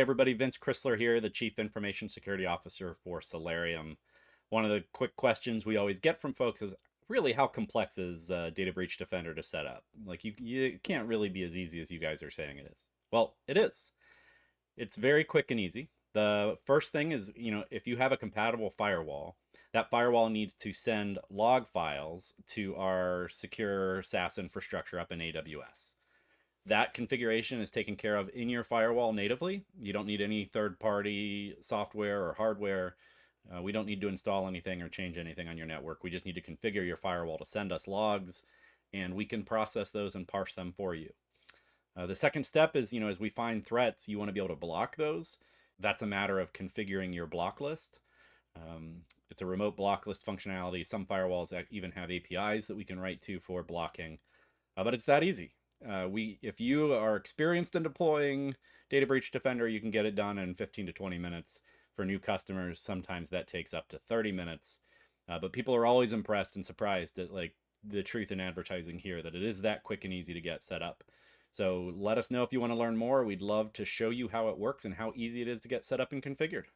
Hey everybody, Vince Crisler here, the Chief Information Security Officer for Celerium. One of the quick questions we always get from folks is really how complex is Data Breach Defender to set up? Like you can't really be as easy as you guys are saying it is. Well, it is. It's very quick and easy. The first thing is, if you have a compatible firewall, that firewall needs to send log files to our secure SaaS infrastructure up in AWS. That configuration is taken care of in your firewall natively. You don't need any third-party software or hardware. We don't need to install anything or change anything on your network. We just need to configure your firewall to send us logs, and we can process those and parse them for you. The second step is, as we find threats, you want to be able to block those. That's a matter of configuring your block list. It's a remote block list functionality. Some firewalls even have APIs that we can write to for blocking, but it's that easy. If you are experienced in deploying Data Breach Defender, you can get it done in 15 to 20 minutes. For new customers, sometimes that takes up to 30 minutes. But people are always impressed and surprised at the truth in advertising here, that it is that quick and easy to get set up. So let us know if you want to learn more. We'd love to show you how it works and how easy it is to get set up and configured.